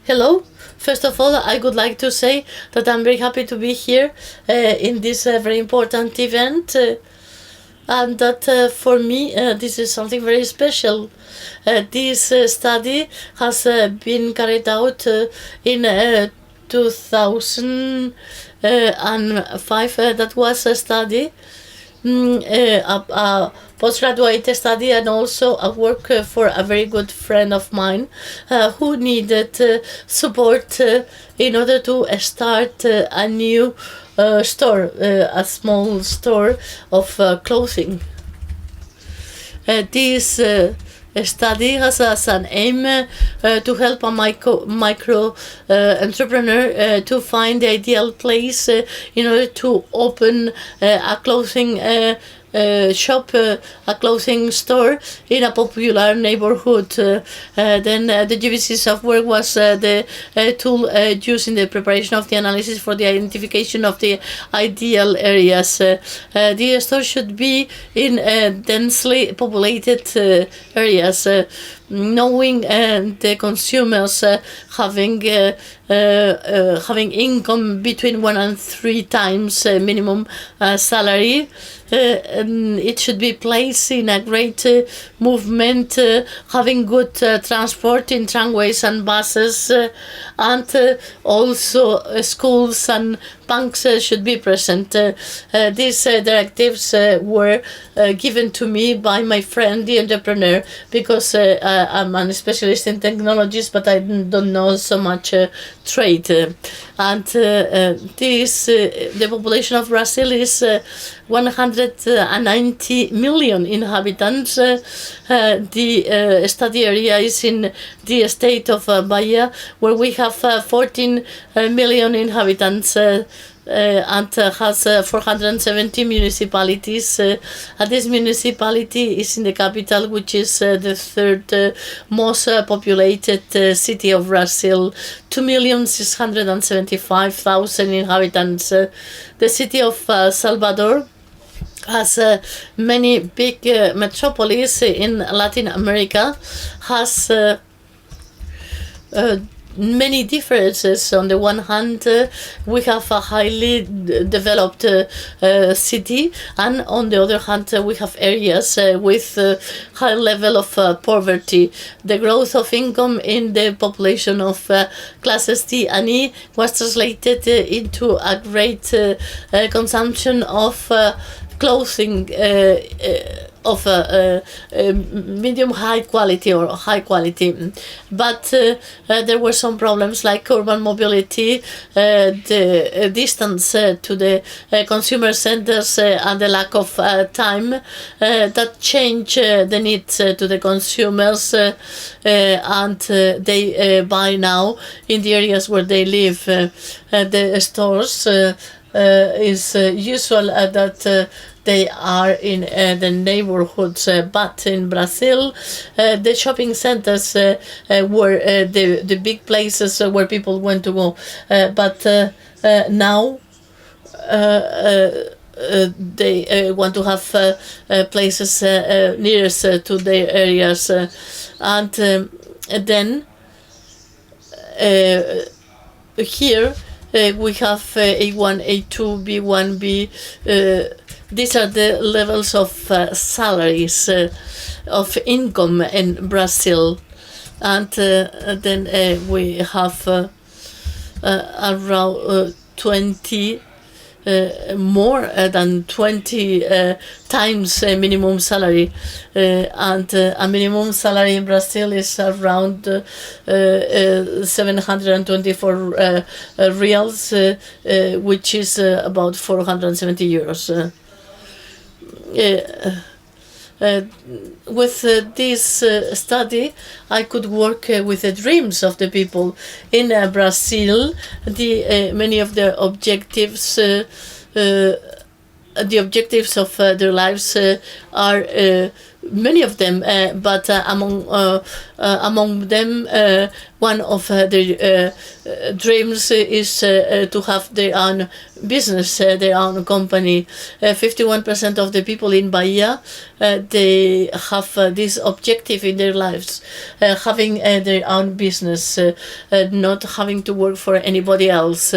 Hello. First of all, I would like to say that I'm very happy to be here in this very important event, and that for me this is something very special. This study has been carried out in 2005. That was a study, a postgraduate study, and also a work for a very good friend of mine who needed support in order to start a new store, a small store of clothing. This study has as an aim to help a micro entrepreneur to find the ideal place in order to open a clothing shop, a clothing store in a popular neighborhood. Then the gvSIG software was the tool used in the preparation of the analysis for the identification of the ideal areas. The store should be in densely populated areas. Knowing the consumers having income between 1 and 3 times minimum salary, it should be placed in a great movement, having good transport in tramways and buses, and also schools and banks should be present. These directives were given to me by my friend, the entrepreneur, because I'm a specialist in technologies, but I don't know so much trade. And the population of Brazil is 190 million inhabitants. The study area is in the state of Bahia, where we have 14 million inhabitants. And has 470 municipalities. This municipality is in the capital, which is the third most populated city of Brazil, 2,675,000 inhabitants. The city of Salvador has many big metropolises in Latin America, has many differences. On the one hand, we have a highly developed city, and on the other hand, we have areas with high level of poverty. The growth of income in the population of classes D and E was translated into a great consumption of clothing of medium high quality or high quality, but there were some problems like urban mobility, the distance to the consumer centers, and the lack of time that change the needs to the consumers, and they buy now in the areas where they live. The stores is usual that they are in the neighborhoods, but in Brazil, the shopping centers were the big places where people went to go. But now they want to have places nearest to their areas, and then here we have A1, A2, B1, B. These are the levels of salaries of income in Brazil, and then we have around 20 more than 20 times minimum salary, and a minimum salary in Brazil is around 724 reals, which is about 470 euros. With this study, I could work with the dreams of the people in Brazil. Many of the objectives of their lives are many of them, but among them, one of their dreams is to have their own business, their own company. 51% of the people in Bahia, they have this objective in their lives, having their own business, not having to work for anybody else.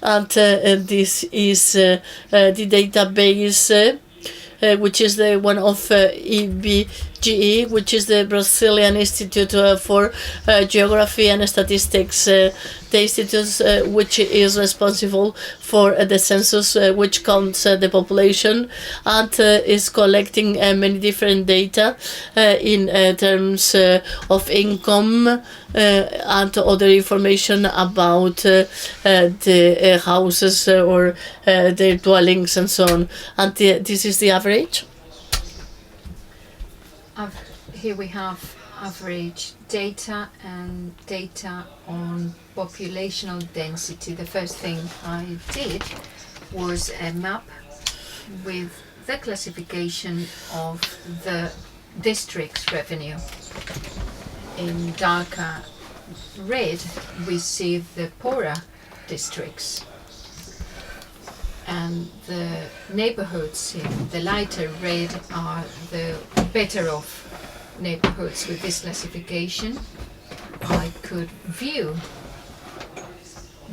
And this is the database, which is the one of EBGE, which is the Brazilian Institute for Geography and Statistics, the institute which is responsible for the census, which counts the population, and is collecting many different data in terms of income and other information about the houses or their dwellings and so on. And this is the average. Here we have average data and data on populational density. The first thing I did was a map with the classification of the district's revenue. In darker red, we see the poorer districts, and the neighborhoods in the lighter red are the better off neighborhoods. With this classification, I could view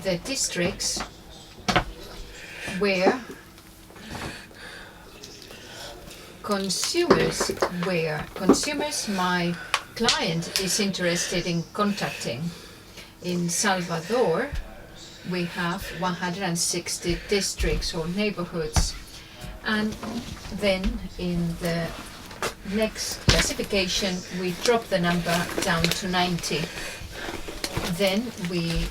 the districts where consumers my client is interested in contacting. In Salvador, we have 160 districts or neighborhoods, and then in the next classification we drop the number down to 90. Then we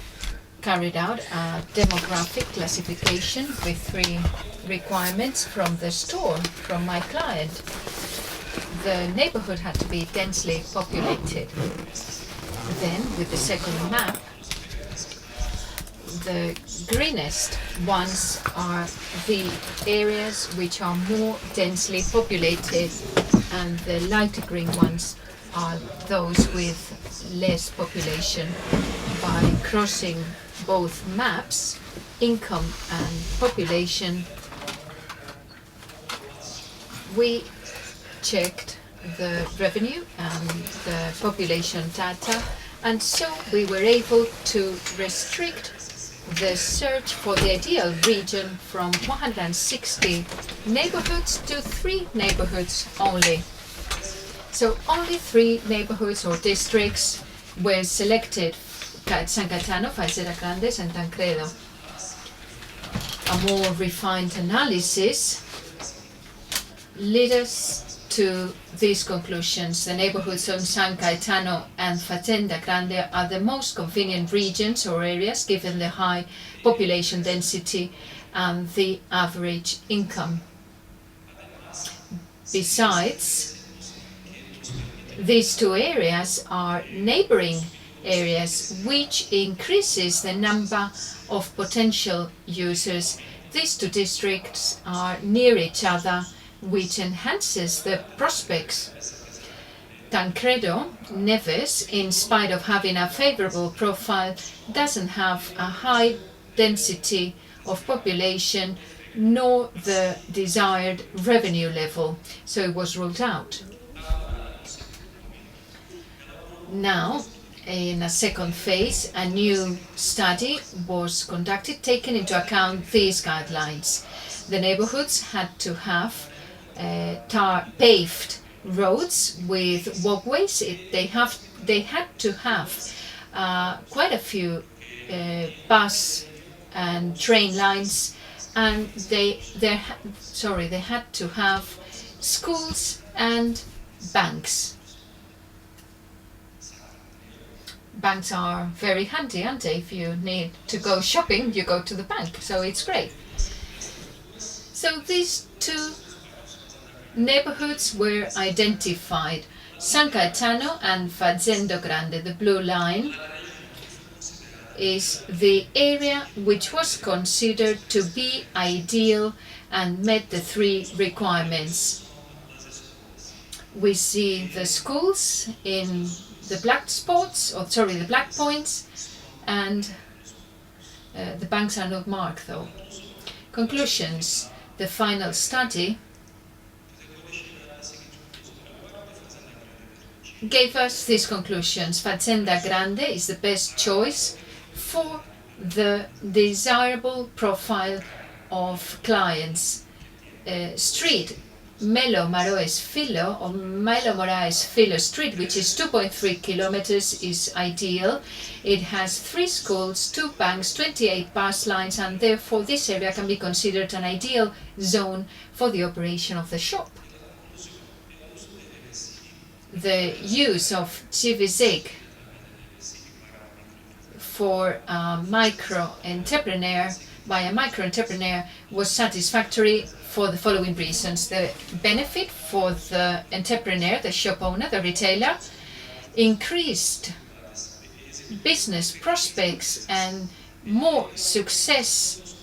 carried out a demographic classification with 3 requirements from the store, from my client. The neighborhood had to be densely populated. Then with the second map, the greenest ones are the areas which are more densely populated, and the lighter green ones are those with less population. By crossing both maps, income and population, we checked the revenue and the population data, and so we were able to restrict the search for the ideal region from 160 neighborhoods to 3 neighborhoods only. So only 3 neighborhoods or districts were selected: San Cayetano, Falsera Grande, and Tancredo. A more refined analysis led us to these conclusions. The neighborhoods of San Cayetano and Fazenda Grande are the most convenient regions or areas given the high population density and the average income. Besides, these 2 areas are neighboring areas, which increases the number of potential users. These 2 districts are near each other, which enhances the prospects. Tancredo, Neves, in spite of having a favorable profile, doesn't have a high density of population nor the desired revenue level, so it was ruled out. Now, in a second phase, a new study was conducted, taking into account these guidelines. The neighborhoods had to have paved roads with walkways. They had to have quite a few bus and train lines, and they had to have schools and banks. Banks are very handy, aren't they? If you need to go shopping, you go to the bank, so it's great. So these 2 neighborhoods were identified: San Cayetano and Fazenda Grande. The blue line is the area which was considered to be ideal and met the 3 requirements. We see the schools in the black spots, the black points, and the banks are not marked though. Conclusions. The final study gave us these conclusions. Fazenda Grande is the best choice for the desirable profile of clients. Street Melo Moraes Filho Street, which is 2.3 kilometers, is ideal. It has 3 schools, 2 banks, 28 bus lines, and therefore this area can be considered an ideal zone for the operation of the shop. The use of gvSIG for a micro-entrepreneur by a micro-entrepreneur was satisfactory for the following reasons. The benefit for the entrepreneur, the shop owner, the retailer, increased business prospects and more success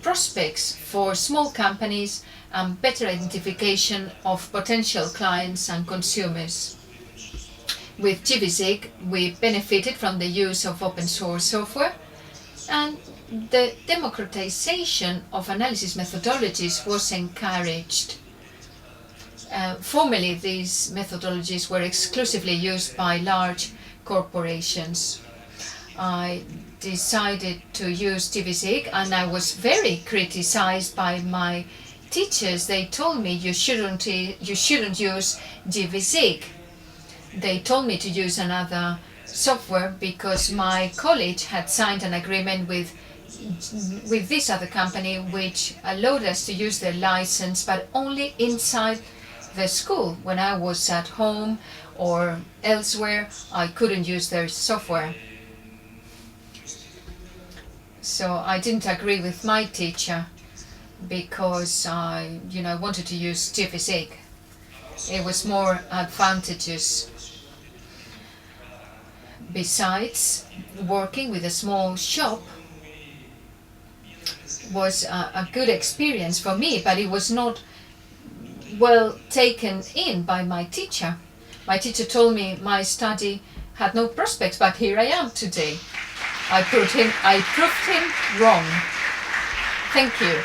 prospects for small companies and better identification of potential clients and consumers. With gvSIG, we benefited from the use of open source software, and the democratization of analysis methodologies was encouraged. Formerly, these methodologies were exclusively used by large corporations. I decided to use gvSIG, and I was very criticized by my teachers. They told me you shouldn't use gvSIG. They told me to use another software because my college had signed an agreement with this other company which allowed us to use their license, but only inside the school. When I was at home or elsewhere, I couldn't use their software. So I didn't agree with my teacher because I wanted to use gvSIG. It was more advantageous. Besides, working with a small shop was a good experience for me, but it was not well taken in by my teacher. My teacher told me my study had no prospects, but here I am today. I proved him wrong. Thank you.